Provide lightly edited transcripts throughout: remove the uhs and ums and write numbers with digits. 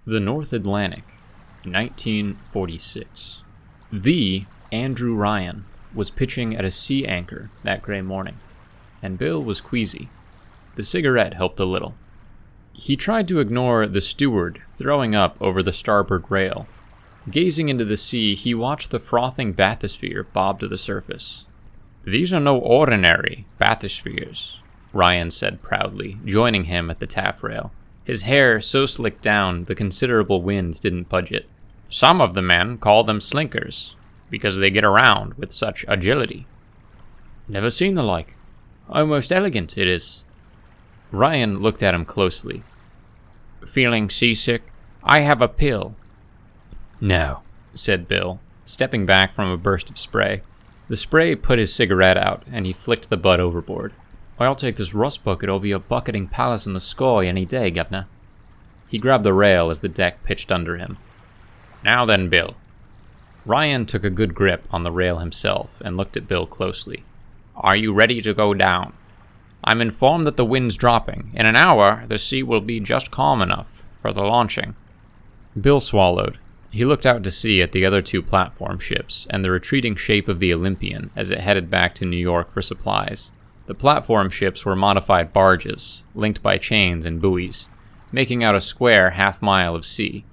The North Atlantic, 1946. The Andrew Ryan was pitching at a sea anchor that gray morning, and Bill was queasy. The cigarette helped a little. He tried to ignore the steward throwing up over the starboard rail. Gazing into the sea, he watched the frothing bathysphere bob to the surface. "These are no ordinary bathyspheres," Ryan said proudly, joining him at the taffrail. His hair so slicked down the considerable wind didn't budge it. "Some of the men call them slinkers, because they get around with such agility." "Never seen the like. Almost elegant, it is." Ryan looked at him closely. "Feeling seasick? I have a pill." "No," said Bill, stepping back from a burst of spray. The spray put his cigarette out, and he flicked the butt overboard. "I'll take this rust bucket over your bucketing palace in the sky any day, Governor." He grabbed the rail as the deck pitched under him. "Now then, Bill." Ryan took a good grip on the rail himself and looked at Bill closely. "Are you ready to go down? I'm informed that the wind's dropping. In an hour, the sea will be just calm enough for the launching." Bill swallowed. He looked out to sea at the other two platform ships and the retreating shape of the Olympian as it headed back to New York for supplies. The platform ships were modified barges, linked by chains and buoys, making out a square half-mile of sea.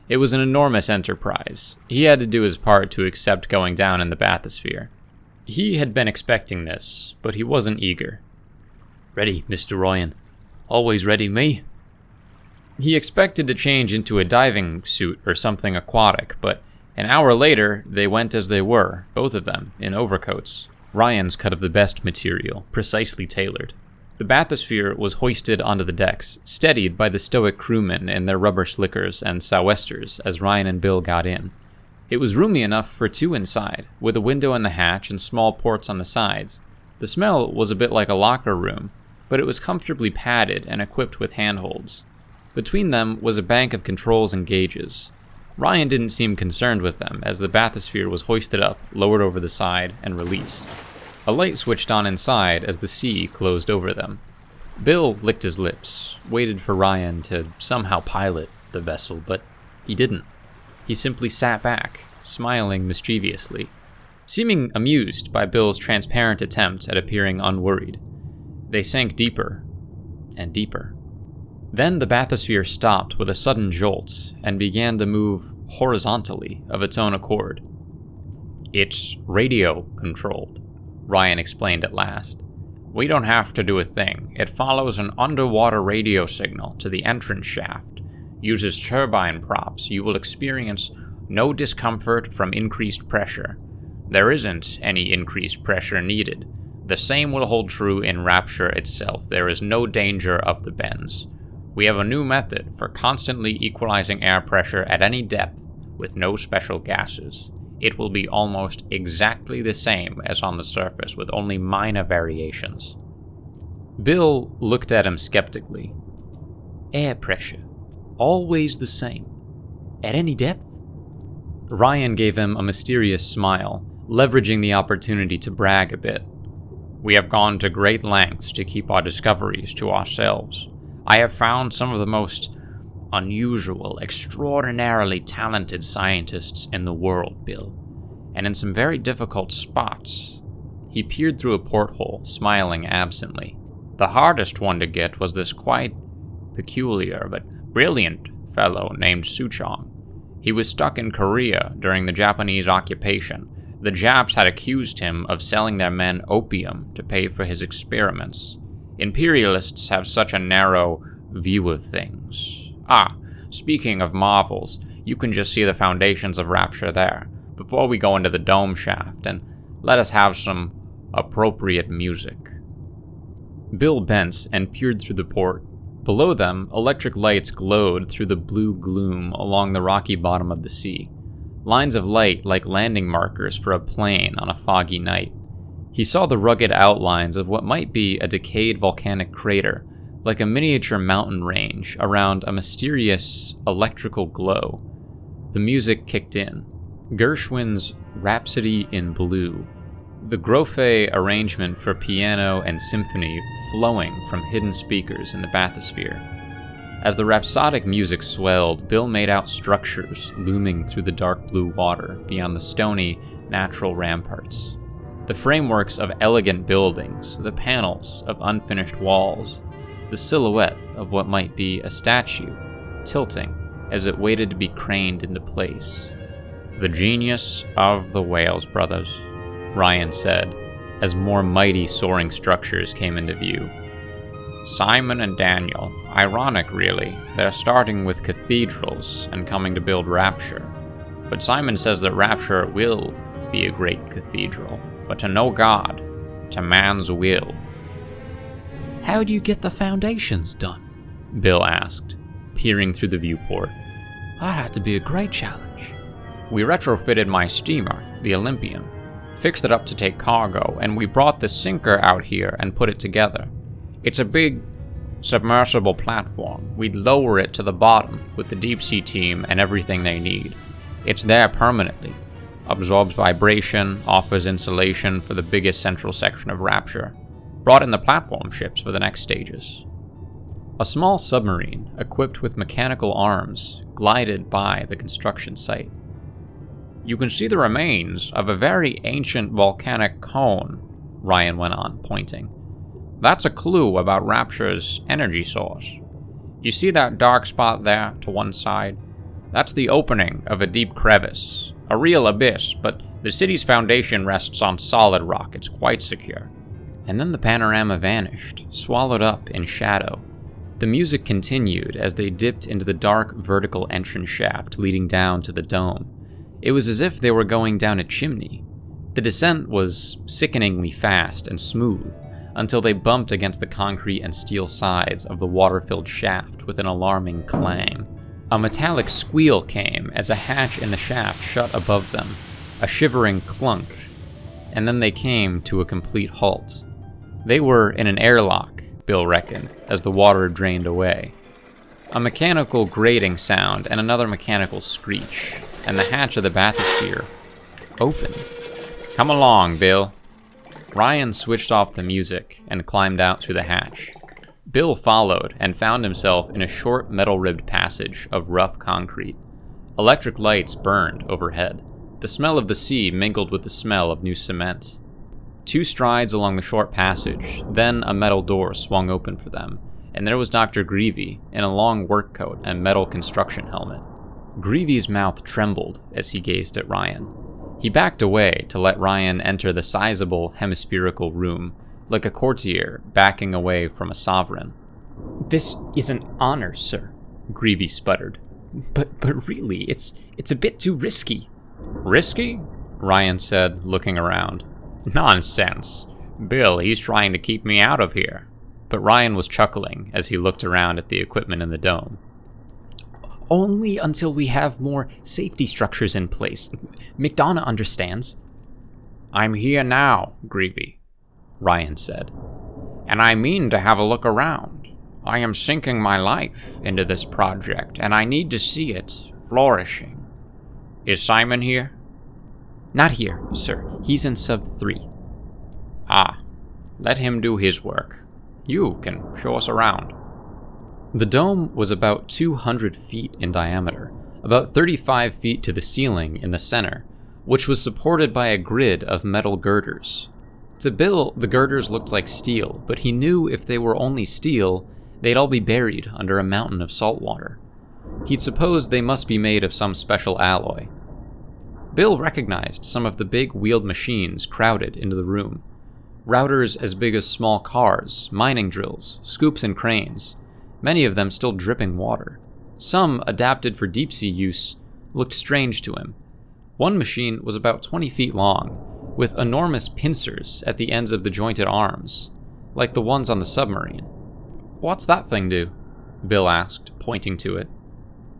It was an enormous enterprise. He had to do his part to accept going down in the bathysphere. He had been expecting this, but he wasn't eager. "Ready, Mr. Ryan. Always ready, me." He expected to change into a diving suit or something aquatic, but an hour later, they went as they were, both of them, in overcoats. Ryan's cut of the best material, precisely tailored. The bathysphere was hoisted onto the decks, steadied by the stoic crewmen in their rubber slickers and sou'westers as Ryan and Bill got in. It was roomy enough for two inside, with a window in the hatch and small ports on the sides. The smell was a bit like a locker room, but it was comfortably padded and equipped with handholds. Between them was a bank of controls and gauges. Ryan didn't seem concerned with them as the bathysphere was hoisted up, lowered over the side, and released. A light switched on inside as the sea closed over them. Bill licked his lips, waited for Ryan to somehow pilot the vessel, but he didn't. He simply sat back, smiling mischievously, seeming amused by Bill's transparent attempt at appearing unworried. They sank deeper and deeper. Then the bathysphere stopped with a sudden jolt and began to move horizontally of its own accord. "It's radio-controlled," Ryan explained at last. "We don't have to do a thing. It follows an underwater radio signal to the entrance shaft, uses turbine props. You will experience no discomfort from increased pressure. There isn't any increased pressure needed. The same will hold true in Rapture itself. There is no danger of the bends. We have a new method for constantly equalizing air pressure at any depth with no special gases. It will be almost exactly the same as on the surface with only minor variations." Bill looked at him skeptically. "Air pressure, always the same, at any depth?" Ryan gave him a mysterious smile, leveraging the opportunity to brag a bit. "We have gone to great lengths to keep our discoveries to ourselves. I have found some of the most unusual, extraordinarily talented scientists in the world, Bill, and in some very difficult spots." He peered through a porthole, smiling absently. "The hardest one to get was this quite peculiar but brilliant fellow named Suchong. He was stuck in Korea during the Japanese occupation. The Japs had accused him of selling their men opium to pay for his experiments. Imperialists have such a narrow view of things. Speaking of marvels, you can just see the foundations of Rapture there, before we go into the dome shaft, and let us have some appropriate music." Bill bent and peered through the port. Below them, electric lights glowed through the blue gloom along the rocky bottom of the sea. Lines of light like landing markers for a plane on a foggy night. He saw the rugged outlines of what might be a decayed volcanic crater, like a miniature mountain range around a mysterious electrical glow. The music kicked in. Gershwin's Rhapsody in Blue, the Groffe arrangement for piano and symphony flowing from hidden speakers in the bathysphere. As the rhapsodic music swelled, Bill made out structures looming through the dark blue water beyond the stony, natural ramparts. The frameworks of elegant buildings, the panels of unfinished walls, the silhouette of what might be a statue, tilting as it waited to be craned into place. "The genius of the Wales brothers," Ryan said, as more mighty soaring structures came into view. "Simon and Daniel, ironic really, they're starting with cathedrals and coming to build Rapture. But Simon says that Rapture will be a great cathedral, but to no God, to man's will." "How do you get the foundations done?" Bill asked, peering through the viewport. "That'd have to be a great challenge." "We retrofitted my steamer, the Olympian, fixed it up to take cargo, and we brought the sinker out here and put it together. It's a big, submersible platform. We'd lower it to the bottom with the deep-sea team and everything they need. It's there permanently. Absorbs vibration, offers insulation for the biggest central section of Rapture. Brought in the platform ships for the next stages." A small submarine, equipped with mechanical arms, glided by the construction site. "You can see the remains of a very ancient volcanic cone," Ryan went on, pointing. "That's a clue about Rapture's energy source. You see that dark spot there to one side? That's the opening of a deep crevice, a real abyss, but the city's foundation rests on solid rock. It's quite secure." And then the panorama vanished, swallowed up in shadow. The music continued as they dipped into the dark vertical entrance shaft leading down to the dome. It was as if they were going down a chimney. The descent was sickeningly fast and smooth, until they bumped against the concrete and steel sides of the water-filled shaft with an alarming clang. A metallic squeal came as a hatch in the shaft shut above them, a shivering clunk, and then they came to a complete halt. They were in an airlock, Bill reckoned, as the water drained away. A mechanical grating sound and another mechanical screech, and the hatch of the bathysphere opened. "Come along, Bill." Ryan switched off the music and climbed out through the hatch. Bill followed and found himself in a short metal-ribbed passage of rough concrete. Electric lights burned overhead. The smell of the sea mingled with the smell of new cement. 2 strides along the short passage, then a metal door swung open for them, and there was Dr. Greavy in a long work coat and metal construction helmet. Greavy's mouth trembled as he gazed at Ryan. He backed away to let Ryan enter the sizable hemispherical room, like a courtier backing away from a sovereign. "This is an honor, sir," Greavy sputtered. But really, it's a bit too risky." "Risky?" Ryan said, looking around. "Nonsense. Bill, he's trying to keep me out of here." But Ryan was chuckling as he looked around at the equipment in the dome. "Only until we have more safety structures in place. McDonough understands." "I'm here now, Greavy," Ryan said. "And I mean to have a look around. I am sinking my life into this project, and I need to see it flourishing. Is Simon here?" "Not here, sir. He's in sub 3. "Ah, let him do his work. You can show us around." The dome was about 200 feet in diameter, about 35 feet to the ceiling in the center, which was supported by a grid of metal girders. To Bill, the girders looked like steel, but he knew if they were only steel, they'd all be buried under a mountain of salt water. He'd supposed they must be made of some special alloy. Bill recognized some of the big wheeled machines crowded into the room. Routers as big as small cars, mining drills, scoops and cranes, many of them still dripping water. Some, adapted for deep-sea use, looked strange to him. One machine was about 20 feet long, with enormous pincers at the ends of the jointed arms, like the ones on the submarine. "What's that thing do?" Bill asked, pointing to it.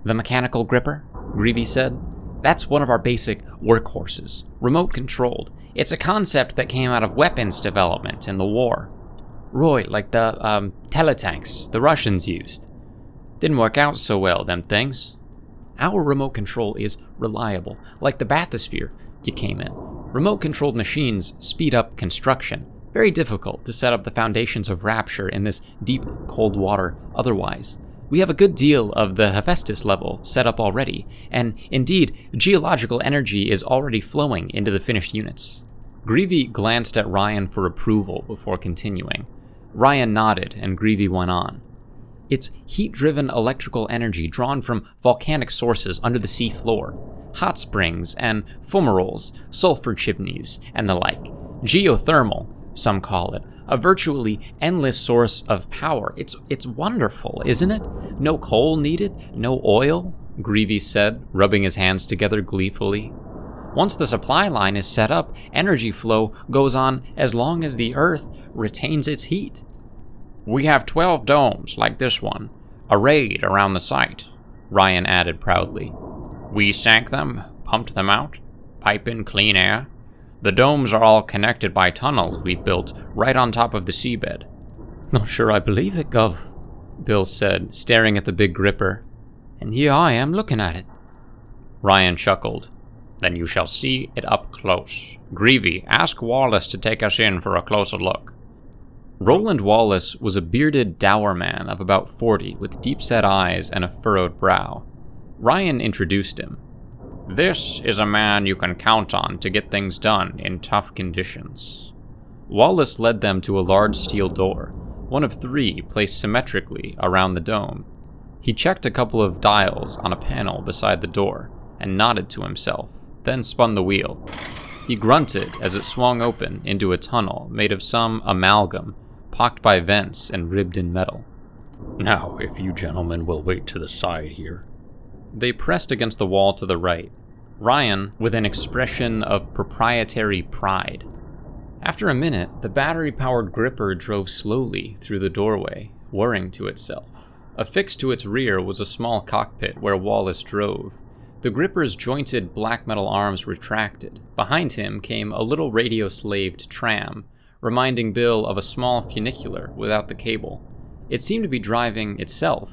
"The mechanical gripper," Greavy said. "That's one of our basic workhorses, remote-controlled. It's a concept that came out of weapons development in the war. Roy, like the teletanks the Russians used. Didn't work out so well, them things. Our remote control is reliable, like the bathysphere you came in. Remote-controlled machines speed up construction. Very difficult to set up the foundations of Rapture in this deep, cold water otherwise. We have a good deal of the Hephaestus level set up already, and indeed, geological energy is already flowing into the finished units. Greavy glanced at Ryan for approval before continuing. Ryan nodded, and Greavy went on. It's heat-driven electrical energy drawn from volcanic sources under the sea floor. Hot springs and fumaroles, sulfur chimneys, and the like. Geothermal, some call it. A virtually endless source of power. It's wonderful, isn't it? No coal needed, no oil, Greavy said, rubbing his hands together gleefully. Once the supply line is set up, energy flow goes on as long as the Earth retains its heat. We have 12 domes like this one, arrayed around the site, Ryan added proudly. We sank them, pumped them out, pipe in clean air. The domes are all connected by tunnels we've built right on top of the seabed. Not sure I believe it, Gov, Bill said, staring at the big gripper. And here I am looking at it. Ryan chuckled. Then you shall see it up close. Greavy, ask Wallace to take us in for a closer look. Roland Wallace was a bearded, dour man of about 40 with deep-set eyes and a furrowed brow. Ryan introduced him. This is a man you can count on to get things done in tough conditions. Wallace led them to a large steel door, one of 3 placed symmetrically around the dome. He checked a couple of dials on a panel beside the door and nodded to himself, then spun the wheel. He grunted as it swung open into a tunnel made of some amalgam, pocked by vents and ribbed in metal. Now, if you gentlemen will wait to the side here. They pressed against the wall to the right, Ryan with an expression of proprietary pride. After a minute, the battery-powered gripper drove slowly through the doorway, whirring to itself. Affixed to its rear was a small cockpit where Wallace drove. The gripper's jointed black metal arms retracted. Behind him came a little radio-slaved tram, reminding Bill of a small funicular without the cable. It seemed to be driving itself,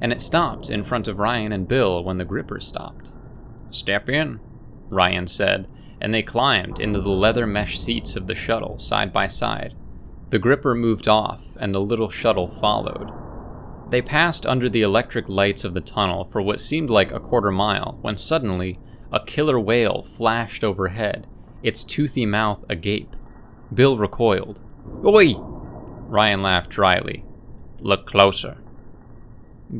and it stopped in front of Ryan and Bill when the gripper stopped. Step in, Ryan said, and they climbed into the leather mesh seats of the shuttle side by side. The gripper moved off, and the little shuttle followed. They passed under the electric lights of the tunnel for what seemed like a quarter mile, when suddenly a killer whale flashed overhead, its toothy mouth agape. Bill recoiled. Oi! Ryan laughed dryly. Look closer.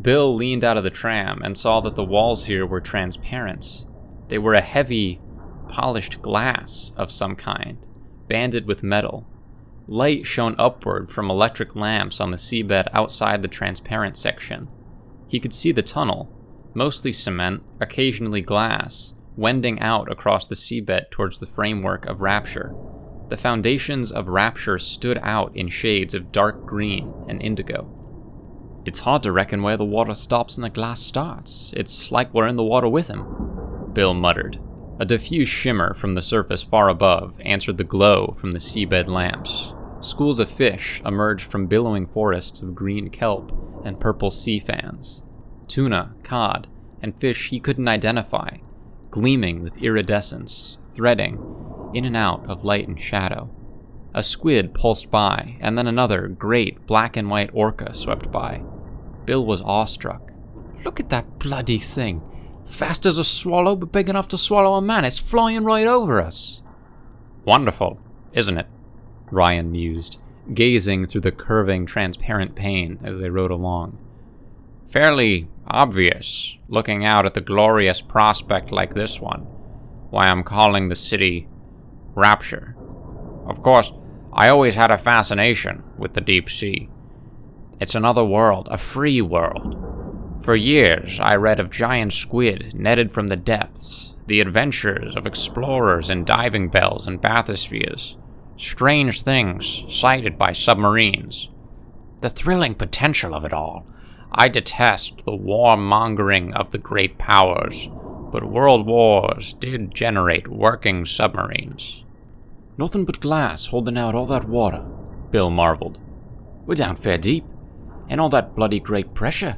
Bill leaned out of the tram and saw that the walls here were transparent. They were a heavy, polished glass of some kind, banded with metal. Light shone upward from electric lamps on the seabed outside the transparent section. He could see the tunnel, mostly cement, occasionally glass, wending out across the seabed towards the framework of Rapture. The foundations of Rapture stood out in shades of dark green and indigo. It's hard to reckon where the water stops and the glass starts. It's like we're in the water with him, Bill muttered. A diffuse shimmer from the surface far above answered the glow from the seabed lamps. Schools of fish emerged from billowing forests of green kelp and purple sea fans. Tuna, cod, and fish he couldn't identify, gleaming with iridescence, threading in and out of light and shadow. A squid pulsed by, and then another great black and white orca swept by. Bill was awestruck. Look at that bloody thing. Fast as a swallow, but big enough to swallow a man. It's flying right over us. Wonderful, isn't it? Ryan mused, gazing through the curving, transparent pane as they rode along. Fairly obvious, looking out at the glorious prospect like this one, why I'm calling the city Rapture. Of course, I always had a fascination with the deep sea. It's another world, a free world. For years, I read of giant squid netted from the depths, the adventures of explorers in diving bells and bathyspheres, strange things sighted by submarines. The thrilling potential of it all. I detest the warmongering of the great powers, but world wars did generate working submarines. Nothing but glass holding out all that water, Bill marveled. We're down fair deep, and all that bloody great pressure.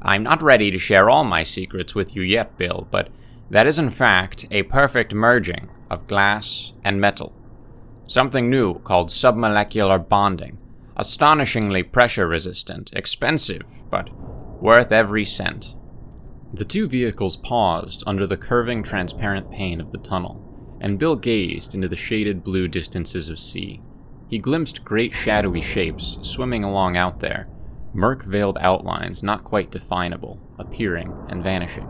I'm not ready to share all my secrets with you yet, Bill, but that is in fact a perfect merging of glass and metal. Something new called submolecular bonding. Astonishingly pressure resistant, expensive, but Worth every cent. The two vehicles paused under the curving, transparent pane of the tunnel, and Bill gazed into the shaded blue distances of sea. He glimpsed great shadowy shapes swimming along out there, murk-veiled outlines not quite definable, appearing and vanishing.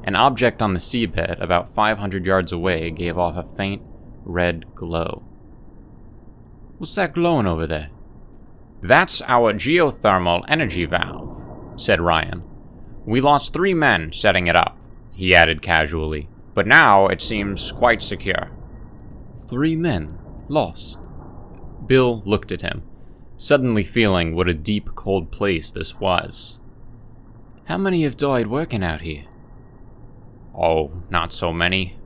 An object on the seabed about 500 yards away gave off a faint, red glow. "What's that glowing over there?" "That's our geothermal energy valve," said Ryan. "We lost 3 men setting it up," he added casually, "but now it seems quite secure." 3 men lost? Bill looked at him, suddenly feeling what a deep, cold place this was. "How many have died working out here?" "Oh, not so many.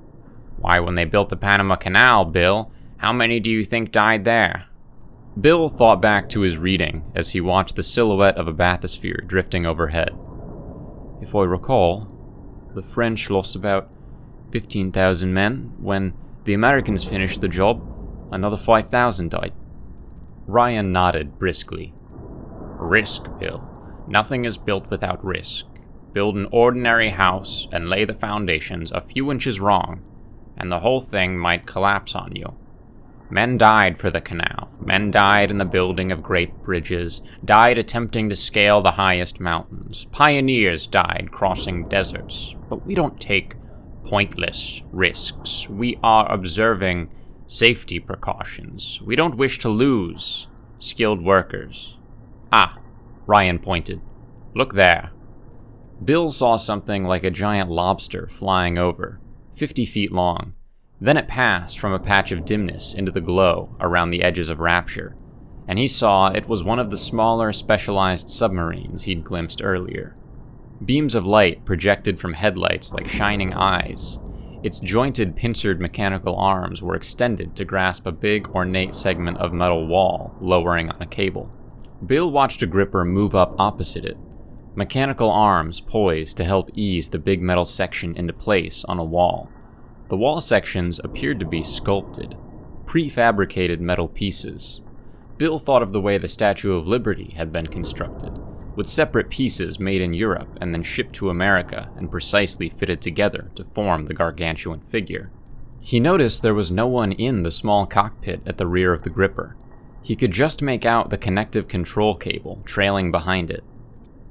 Why, when they built the Panama Canal, Bill, how many do you think died there?" Bill thought back to his reading as he watched the silhouette of a bathysphere drifting overhead. "If I recall, the French lost about 15,000 men. When the Americans finished the job, another 5,000 died." Ryan nodded briskly. "Risk, Bill. Nothing is built without risk. Build an ordinary house and lay the foundations a few inches wrong, and the whole thing might collapse on you. Men died for the canal. Men died in the building of great bridges, died attempting to scale the highest mountains. Pioneers died crossing deserts. But we don't take pointless risks. We are observing safety precautions. We don't wish to lose skilled workers." "Ah," Ryan pointed. "Look there." Bill saw something like a giant lobster flying over, 50 feet long. Then it passed from a patch of dimness into the glow around the edges of Rapture, and he saw it was one of the smaller, specialized submarines he'd glimpsed earlier. Beams of light projected from headlights like shining eyes. Its jointed, pincered mechanical arms were extended to grasp a big, ornate segment of metal wall lowering on a cable. Bill watched a gripper move up opposite it, mechanical arms poised to help ease the big metal section into place on a wall. The wall sections appeared to be sculpted, prefabricated metal pieces. Bill thought of the way the Statue of Liberty had been constructed, with separate pieces made in Europe and then shipped to America and precisely fitted together to form the gargantuan figure. He noticed there was no one in the small cockpit at the rear of the gripper. He could just make out the connective control cable trailing behind it.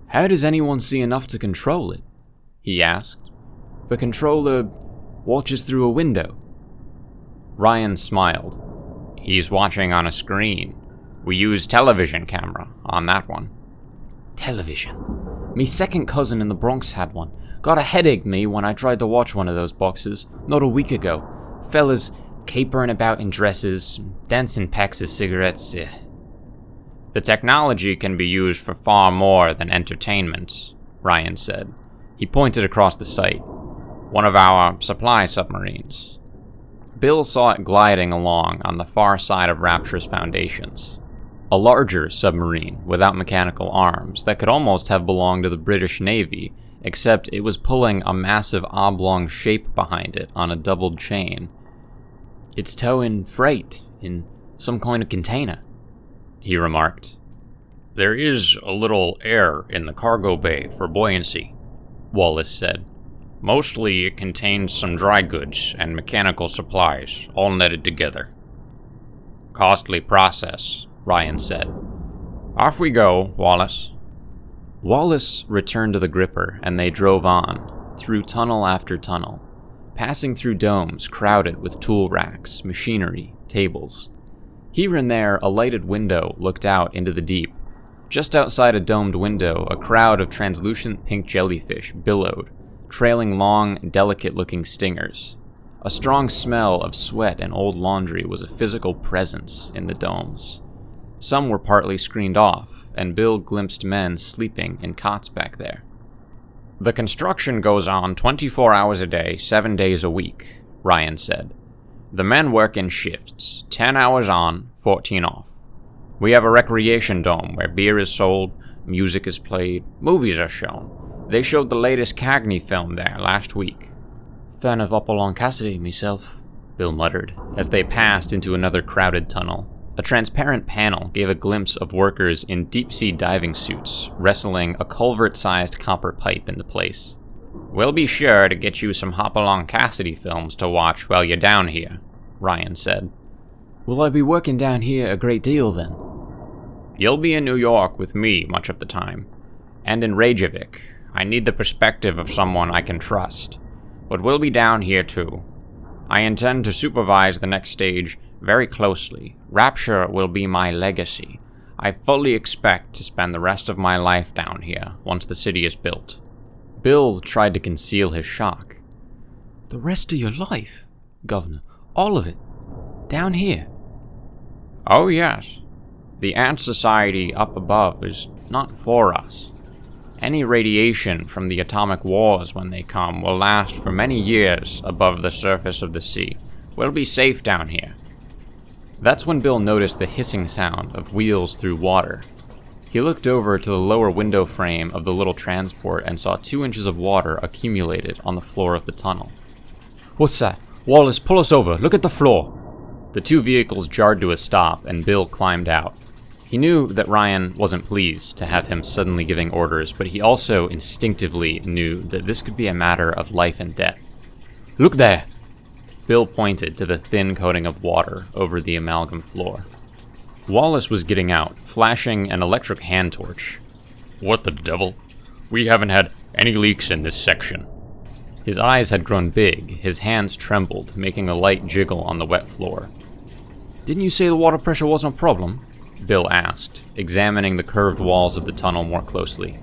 "How does anyone see enough to control it?" he asked. "The controller watches through a window." Ryan smiled. "He's watching on a screen. We use television camera on that one." "Television? Me second cousin in the Bronx had one. Got a headache me when I tried to watch one of those boxes, not a week ago. Fellas capering about in dresses, dancing packs of cigarettes. "The technology can be used for far more than entertainment," Ryan said. He pointed across the site. "One of our supply submarines." Bill saw it gliding along on the far side of Rapture's foundations. A larger submarine without mechanical arms that could almost have belonged to the British Navy, except it was pulling a massive oblong shape behind it on a doubled chain. "It's towing freight in some kind of container," he remarked. "There is a little air in the cargo bay for buoyancy," Wallace said. "Mostly it contains some dry goods and mechanical supplies, all netted together." "Costly process," Ryan said. "Off we go, Wallace." Wallace returned to the gripper, and they drove on, through tunnel after tunnel, passing through domes crowded with tool racks, machinery, tables. Here and there, a lighted window looked out into the deep. Just outside a domed window, a crowd of translucent pink jellyfish billowed, trailing long, delicate-looking stingers. A strong smell of sweat and old laundry was a physical presence in the domes. Some were partly screened off, and Bill glimpsed men sleeping in cots back there. "The construction goes on 24 hours a day, 7 days a week," Ryan said. "The men work in shifts, 10 hours on, 14 off. We have a recreation dome where beer is sold, music is played, movies are shown. They showed the latest Cagney film there last week." "Fan of Apollon Cassidy, myself," Bill muttered, as they passed into another crowded tunnel, A transparent panel gave a glimpse of workers in deep-sea diving suits wrestling a culvert-sized copper pipe into place. "We'll be sure to get you some Hopalong Cassidy films to watch while you're down here," Ryan said. "Will I be working down here a great deal then?" "You'll be in New York with me much of the time, and in Reykjavik. I need the perspective of someone I can trust. But we'll be down here too. I intend to supervise the next stage very closely. Rapture will be my legacy. I fully expect to spend the rest of my life down here once the city is built." Bill tried to conceal his shock. "The rest of your life, Governor? All of it? Down here?" "Oh yes. The Ant Society up above is not for us. Any radiation from the atomic wars when they come will last for many years above the surface of the sea. We'll be safe down here." That's when Bill noticed the hissing sound of wheels through water. He looked over to the lower window frame of the little transport and saw 2 inches of water accumulated on the floor of the tunnel. "What's that? Wallace, pull us over. Look at the floor." The 2 vehicles jarred to a stop, and Bill climbed out. He knew that Ryan wasn't pleased to have him suddenly giving orders, but he also instinctively knew that this could be a matter of life and death. "Look there!" Bill pointed to the thin coating of water over the amalgam floor. Wallace was getting out, flashing an electric hand torch. "What the devil? We haven't had any leaks in this section." His eyes had grown big, his hands trembled, making a light jiggle on the wet floor. "Didn't you say the water pressure wasn't a problem?" Bill asked, examining the curved walls of the tunnel more closely.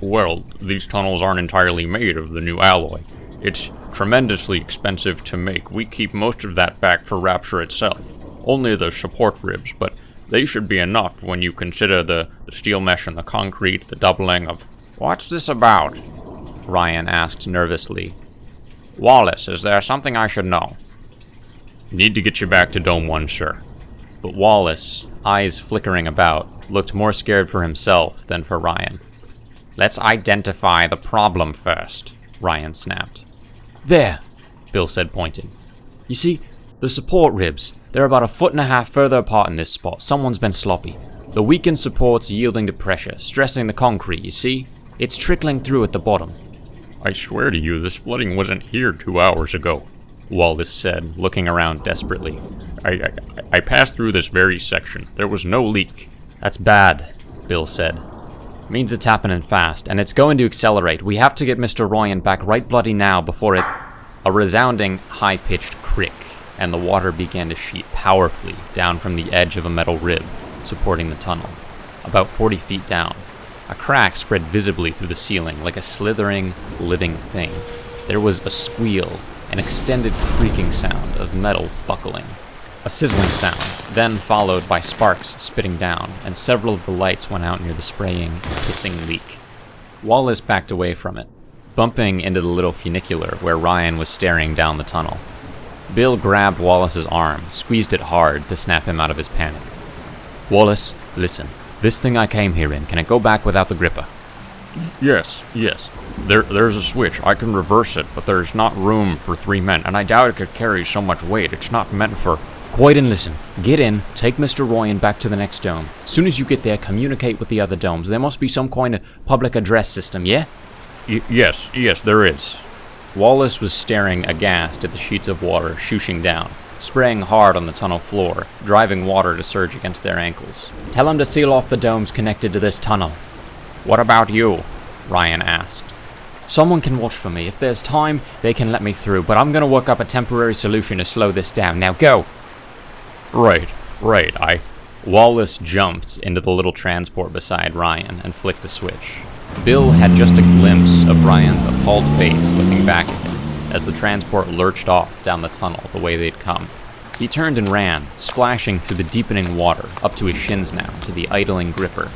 "Well, these tunnels aren't entirely made of the new alloy. It's tremendously expensive to make. We keep most of that back for Rapture itself. Only the support ribs, but they should be enough when you consider the steel mesh and the concrete, the doubling of..." "What's this about?" Ryan asked nervously. "Wallace, is there something I should know?" "Need to get you back to Dome 1, sir." But Wallace, eyes flickering about, looked more scared for himself than for Ryan. "Let's identify the problem first," Ryan snapped. "There," Bill said, pointing. "You see, the support ribs, they're about 1.5 feet further apart in this spot. Someone's been sloppy. The weakened support's yielding to pressure, stressing the concrete, you see? It's trickling through at the bottom." "I swear to you, the splitting wasn't here 2 hours ago," Wallace said, looking around desperately. I passed through this very section. There was no leak." "That's bad," Bill said. "Means it's happening fast, and it's going to accelerate. We have to get Mr. Ryan back right bloody now before it..." A resounding, high-pitched crick, and the water began to sheet powerfully down from the edge of a metal rib supporting the tunnel, about 40 feet down. A crack spread visibly through the ceiling like a slithering, living thing. There was a squeal, an extended creaking sound of metal buckling. A sizzling sound, then followed by sparks spitting down, and several of the lights went out near the spraying, hissing leak. Wallace backed away from it, bumping into the little funicular where Ryan was staring down the tunnel. Bill grabbed Wallace's arm, squeezed it hard to snap him out of his panic. "Wallace, listen. This thing I came here in, can it go back without the gripper?" Yes. There's a switch. I can reverse it, but there's not room for 3 men, and I doubt it could carry so much weight. It's not meant for..." "Quiet and listen. Get in, take Mr. Ryan back to the next dome. Soon as you get there, communicate with the other domes. There must be some kind of public address system, yeah?" Yes, there is." Wallace was staring aghast at the sheets of water shooshing down, spraying hard on the tunnel floor, driving water to surge against their ankles. "Tell them to seal off the domes connected to this tunnel." "What about you?" Ryan asked. "Someone can watch for me. If there's time, they can let me through, but I'm going to work up a temporary solution to slow this down. Now go!" Right. Wallace jumped into the little transport beside Ryan and flicked a switch. Bill had just a glimpse of Ryan's appalled face looking back at him as the transport lurched off down the tunnel the way they'd come. He turned and ran, splashing through the deepening water up to his shins now to the idling gripper.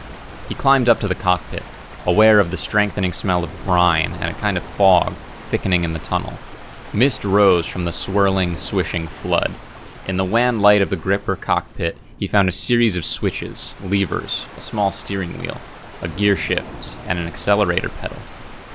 He climbed up to the cockpit, aware of the strengthening smell of brine and a kind of fog thickening in the tunnel. Mist rose from the swirling, swishing flood. In the wan light of the gripper cockpit, he found a series of switches, levers, a small steering wheel, a gear shift, and an accelerator pedal.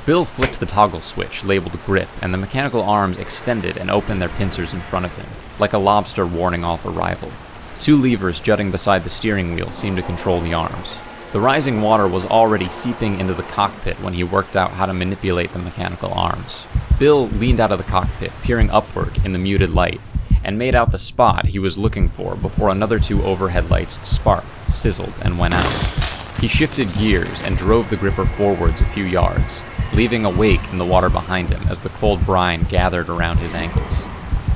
Bill flicked the toggle switch labeled grip, and the mechanical arms extended and opened their pincers in front of him, like a lobster warning off a rival. Two levers jutting beside the steering wheel seemed to control the arms. The rising water was already seeping into the cockpit when he worked out how to manipulate the mechanical arms. Bill leaned out of the cockpit, peering upward in the muted light, and made out the spot he was looking for before another two overhead lights sparked, sizzled, and went out. He shifted gears and drove the gripper forwards a few yards, leaving a wake in the water behind him as the cold brine gathered around his ankles.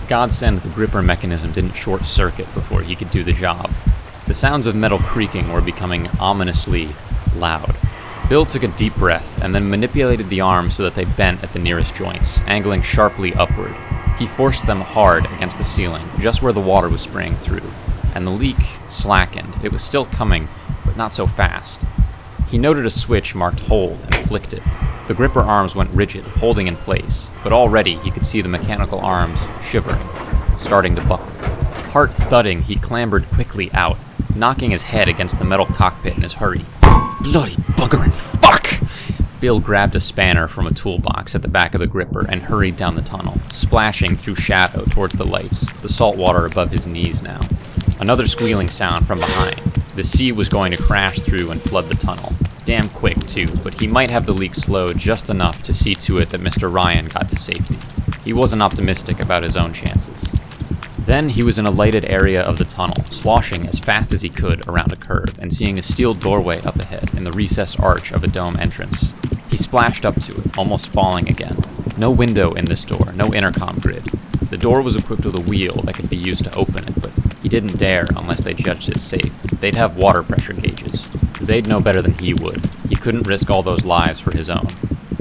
Godsend the gripper mechanism didn't short-circuit before he could do the job. The sounds of metal creaking were becoming ominously loud. Bill took a deep breath and then manipulated the arms so that they bent at the nearest joints, angling sharply upward. He forced them hard against the ceiling, just where the water was spraying through, and the leak slackened. It was still coming, but not so fast. He noted a switch marked hold and flicked it. The gripper arms went rigid, holding in place, but already he could see the mechanical arms shivering, starting to buckle. Heart thudding, he clambered quickly out, knocking his head against the metal cockpit in his hurry. Bloody buggering fuck! Bill grabbed a spanner from a toolbox at the back of the gripper and hurried down the tunnel, splashing through shadow towards the lights, the salt water above his knees now. Another squealing sound from behind. The sea was going to crash through and flood the tunnel. Damn quick, too, but he might have the leak slowed just enough to see to it that Mr. Ryan got to safety. He wasn't optimistic about his own chances. Then he was in a lighted area of the tunnel, sloshing as fast as he could around a curve, and seeing a steel doorway up ahead in the recessed arch of a dome entrance. He splashed up to it, almost falling again. No window in this door, no intercom grid. The door was equipped with a wheel that could be used to open it, but he didn't dare unless they judged it safe. They'd have water pressure gauges. They'd know better than he would. He couldn't risk all those lives for his own.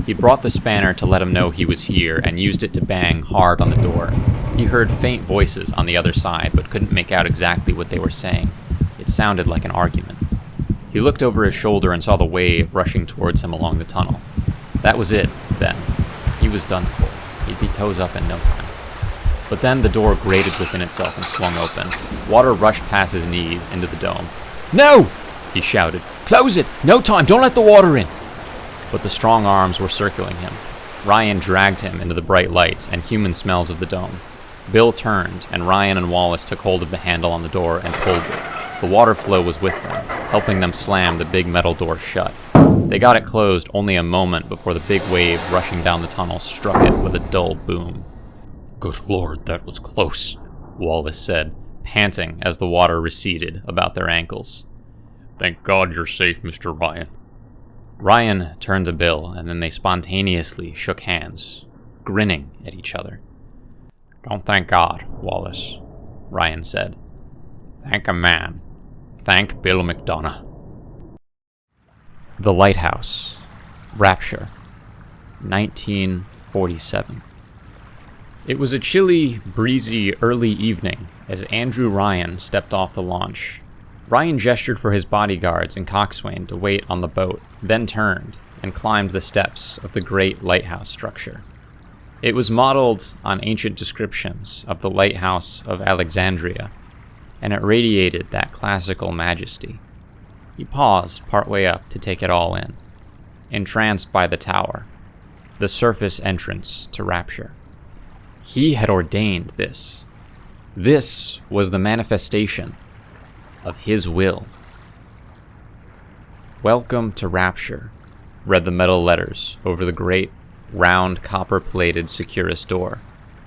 He brought the spanner to let him know he was here and used it to bang hard on the door. He heard faint voices on the other side, but couldn't make out exactly what they were saying. It sounded like an argument. He looked over his shoulder and saw the wave rushing towards him along the tunnel. That was it, then. He was done for. He'd be toes up in no time. But then the door grated within itself and swung open. Water rushed past his knees into the dome. "No!" he shouted. "Close it! No time! Don't let the water in!" But the strong arms were circling him. Ryan dragged him into the bright lights and human smells of the dome. Bill turned, and Ryan and Wallace took hold of the handle on the door and pulled it. The water flow was with them, helping them slam the big metal door shut. They got it closed only a moment before the big wave rushing down the tunnel struck it with a dull boom. "Good Lord, that was close," Wallace said, panting as the water receded about their ankles. "Thank God you're safe, Mr. Ryan." Ryan turned to Bill, and then they spontaneously shook hands, grinning at each other. "Don't thank God, Wallace," Ryan said. "Thank a man. Thank Bill McDonough." The Lighthouse. Rapture. 1947. It was a chilly, breezy early evening as Andrew Ryan stepped off the launch. Ryan gestured for his bodyguards and coxswain to wait on the boat, then turned and climbed the steps of the great lighthouse structure. It was modeled on ancient descriptions of the lighthouse of Alexandria, and it radiated that classical majesty. He paused partway up to take it all in, entranced by the tower, the surface entrance to Rapture. He had ordained this. This was the manifestation of his will. "Welcome to Rapture," read the metal letters over the great, round, copper-plated Securus door.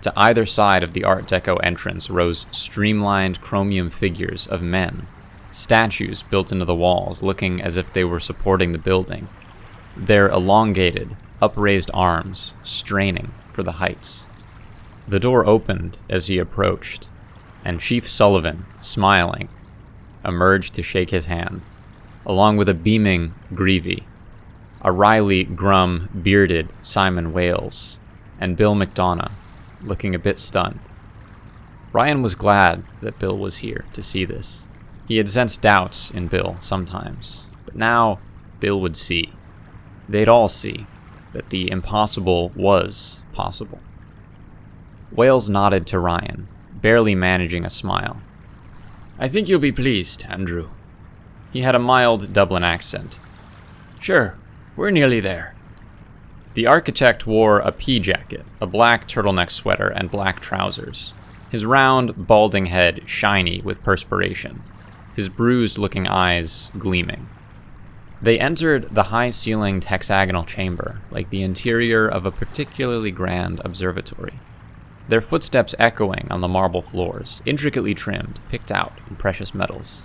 To either side of the Art Deco entrance rose streamlined chromium figures of men, statues built into the walls looking as if they were supporting the building, their elongated, upraised arms straining for the heights. The door opened as he approached, and Chief Sullivan, smiling, emerged to shake his hand, along with a beaming Greavy, a Riley Grum bearded Simon Wales, and Bill McDonough, looking a bit stunned. Ryan was glad that Bill was here to see this. He had sensed doubts in Bill sometimes, but now Bill would see. They'd all see that the impossible was possible. Wales nodded to Ryan, barely managing a smile. "I think you'll be pleased, Andrew." He had a mild Dublin accent. "Sure, we're nearly there." The architect wore a pea jacket, a black turtleneck sweater, and black trousers. his round, balding head shiny with perspiration, his bruised-looking eyes gleaming. They entered the high-ceilinged hexagonal chamber like the interior of a particularly grand observatory, their footsteps echoing on the marble floors, intricately trimmed, picked out in precious metals.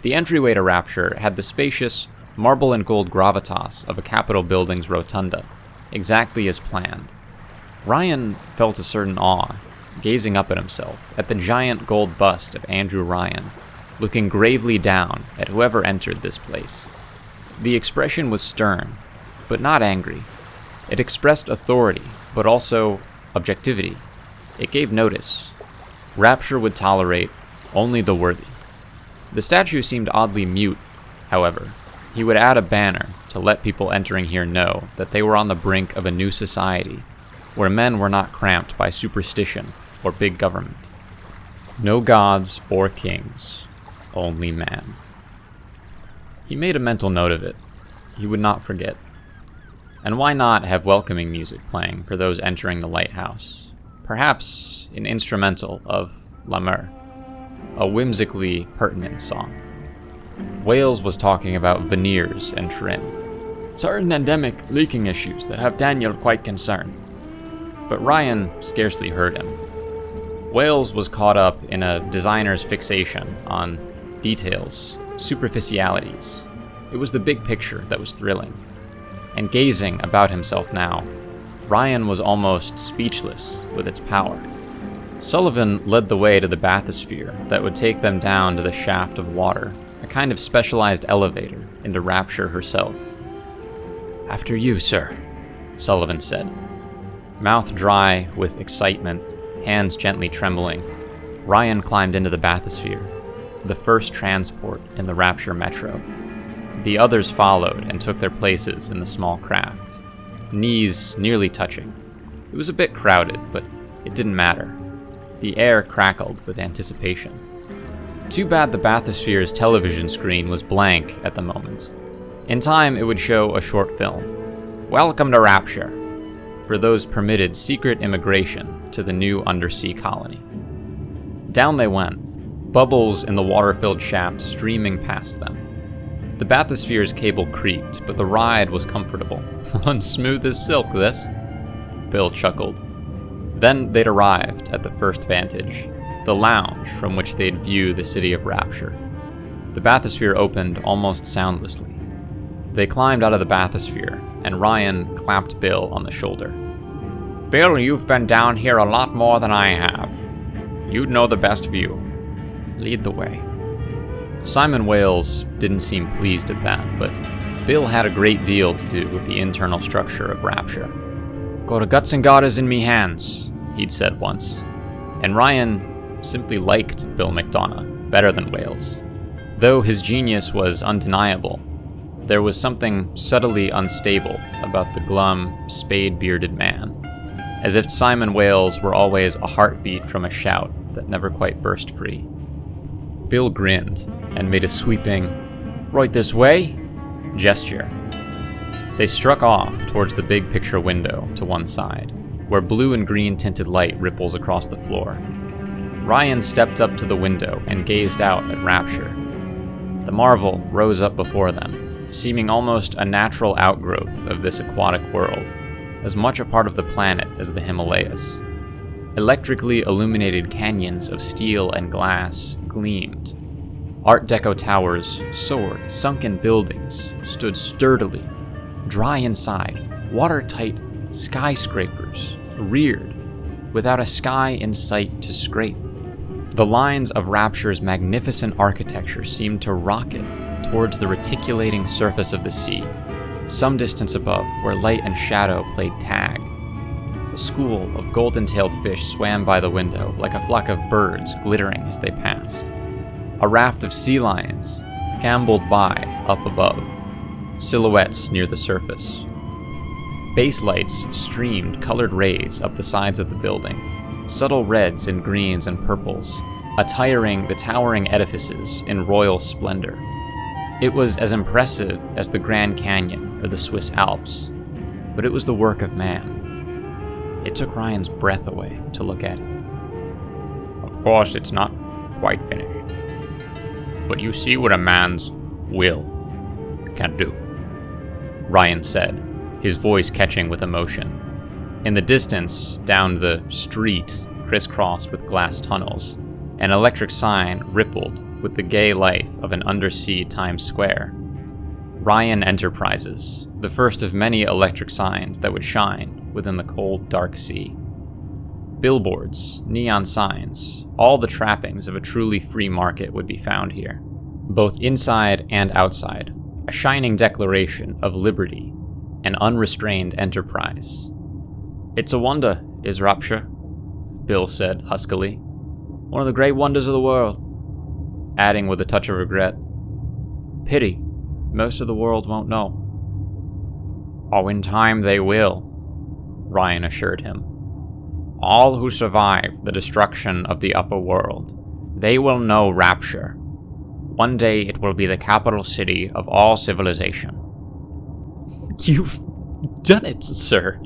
The entryway to Rapture had the spacious, marble and gold gravitas of a Capitol building's rotunda, exactly as planned. Ryan felt a certain awe, gazing up at himself, at the giant gold bust of Andrew Ryan, looking gravely down at whoever entered this place. The expression was stern, but not angry. It expressed authority, but also objectivity. It gave notice. Rapture would tolerate only the worthy. The statue seemed oddly mute, however. He would add a banner to let people entering here know that they were on the brink of a new society, where men were not cramped by superstition or big government. No gods or kings, only man. He made a mental note of it. He would not forget. And why not have welcoming music playing for those entering the lighthouse? Perhaps an instrumental of La Mer, a whimsically pertinent song. Wales was talking about veneers and trim, certain endemic leaking issues that have Daniel quite concerned. But Ryan scarcely heard him. Wales was caught up in a designer's fixation on details, superficialities. It was the big picture that was thrilling. And gazing about himself now, Ryan was almost speechless with its power. Sullivan led the way to the bathysphere that would take them down to the shaft of water, a kind of specialized elevator into Rapture herself. "After you, sir," Sullivan said. Mouth dry with excitement, hands gently trembling, Ryan climbed into the bathysphere, the first transport in the Rapture Metro. The others followed and took their places in the small craft, knees nearly touching. It was a bit crowded, but it didn't matter. The air crackled with anticipation. Too bad the bathysphere's television screen was blank at the moment. In time, it would show a short film. "Welcome to Rapture," for those permitted secret immigration to the new undersea colony. Down they went, bubbles in the water-filled shaft streaming past them. The bathysphere's cable creaked, but the ride was comfortable. "Runs smooth as silk, this," Bill chuckled. Then they'd arrived at the first vantage, the lounge from which they'd view the city of Rapture. The bathysphere opened almost soundlessly. They climbed out of the bathysphere, and Ryan clapped Bill on the shoulder. "Bill, you've been down here a lot more than I have. You'd know the best view. Lead the way." Simon Wales didn't seem pleased at that, but Bill had a great deal to do with the internal structure of Rapture. "Got a guts and goddess in me hands," he'd said once. And Ryan simply liked Bill McDonough better than Wales. Though his genius was undeniable, there was something subtly unstable about the glum, spade-bearded man, as if Simon Wales were always a heartbeat from a shout that never quite burst free. Bill grinned and made a sweeping, "Right this way," gesture. They struck off towards the big picture window to one side, where blue and green tinted light ripples across the floor. Ryan stepped up to the window and gazed out at Rapture. The marvel rose up before them, seeming almost a natural outgrowth of this aquatic world, as much a part of the planet as the Himalayas. Electrically illuminated canyons of steel and glass gleamed. Art Deco towers soared, sunken buildings stood sturdily. Dry inside, watertight skyscrapers reared, without a sky in sight to scrape. The lines of Rapture's magnificent architecture seemed to rocket towards the reticulating surface of the sea, some distance above where light and shadow played tag. A school of golden-tailed fish swam by the window like a flock of birds glittering as they passed. A raft of sea lions gamboled by up above, silhouettes near the surface. Base lights streamed colored rays up the sides of the building, subtle reds and greens and purples, attiring the towering edifices in royal splendor. It was as impressive as the Grand Canyon or the Swiss Alps, but it was the work of man. It took Ryan's breath away to look at it. A Of course, it's not quite finished. But you see what a man's will can do, Ryan said, his voice catching with emotion. In the distance, down the street, crisscrossed with glass tunnels, an electric sign rippled with the gay life of an undersea Times Square. Ryan Enterprises, the first of many electric signs that would shine within the cold, dark sea. Billboards, neon signs, all the trappings of a truly free market would be found here, both inside and outside, a shining declaration of liberty and unrestrained enterprise. "It's a wonder, is Rapture," Bill said huskily. "One of the great wonders of the world," adding with a touch of regret, "Pity, most of the world won't know." "Oh, in time they will," Ryan assured him. "All who survive the destruction of the upper world, they will know Rapture. One day it will be the capital city of all civilization." "You've done it, sir,"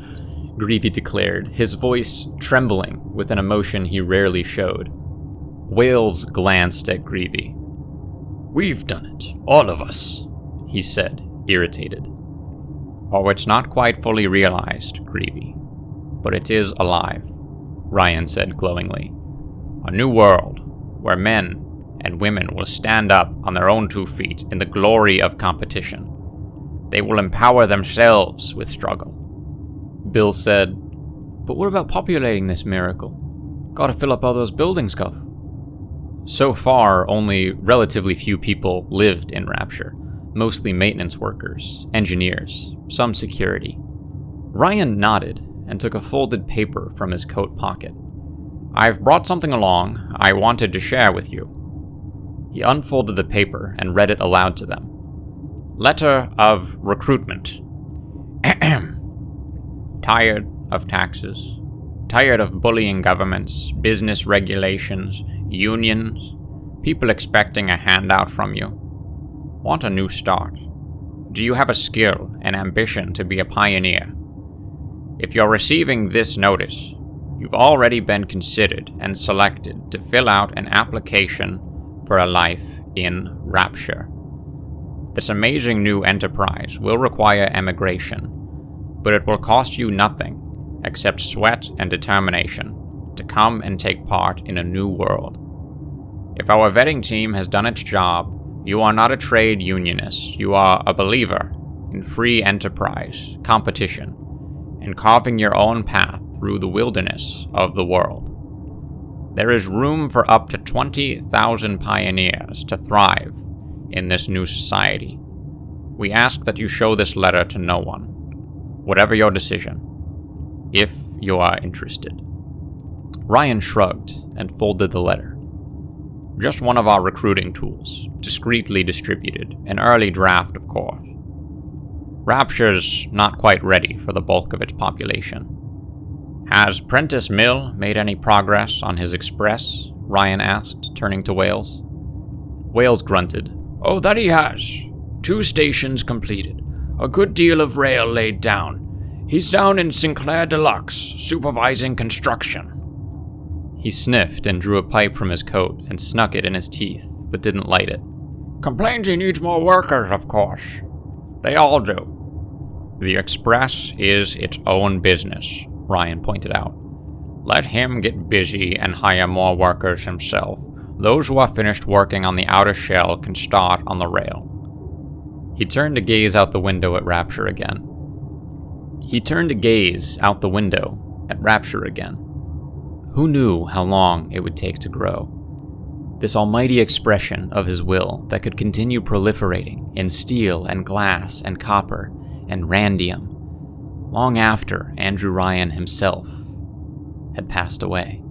Greavy declared, his voice trembling with an emotion he rarely showed. Wales glanced at Greavy. "We've done it, all of us," he said, irritated. "Oh, it's not quite fully realized, Greavy, but it is alive," Ryan said glowingly. "A new world, where men and women will stand up on their own 2 feet in the glory of competition. They will empower themselves with struggle." Bill said, "But what about populating this miracle? Gotta fill up all those buildings, Gov." So far, only relatively few people lived in Rapture, mostly maintenance workers, engineers, some security. Ryan nodded and took a folded paper from his coat pocket. "I've brought something along I wanted to share with you." He unfolded the paper and read it aloud to them. "Letter of recruitment. Tired of taxes, tired of bullying governments, business regulations, unions, people expecting a handout from you. Want a new start? Do you have a skill and ambition to be a pioneer? If you're receiving this notice, you've already been considered and selected to fill out an application for a life in Rapture. This amazing new enterprise will require emigration, but it will cost you nothing except sweat and determination to come and take part in a new world. If our vetting team has done its job, you are not a trade unionist, you are a believer in free enterprise, competition, and carving your own path through the wilderness of the world. There is room for up to 20,000 pioneers to thrive in this new society. We ask that you show this letter to no one, whatever your decision, if you are interested." Ryan shrugged and folded the letter. "Just one of our recruiting tools, discreetly distributed, an early draft, of course. Rapture's not quite ready for the bulk of its population." "Has Prentice Mill made any progress on his express?" Ryan asked, turning to Wales. Wales grunted. "Oh, that he has. 2 stations completed. A good deal of rail laid down. He's down in Sinclair Deluxe, supervising construction." He sniffed and drew a pipe from his coat and snuck it in his teeth, but didn't light it. "Complains he needs more workers, of course. They all do." "The Express is its own business," Ryan pointed out. "Let him get busy and hire more workers himself. Those who are finished working on the outer shell can start on the rail." He turned to gaze out the window at Rapture again. Who knew how long it would take to grow? This almighty expression of his will that could continue proliferating in steel and glass and copper and randium, long after Andrew Ryan himself had passed away.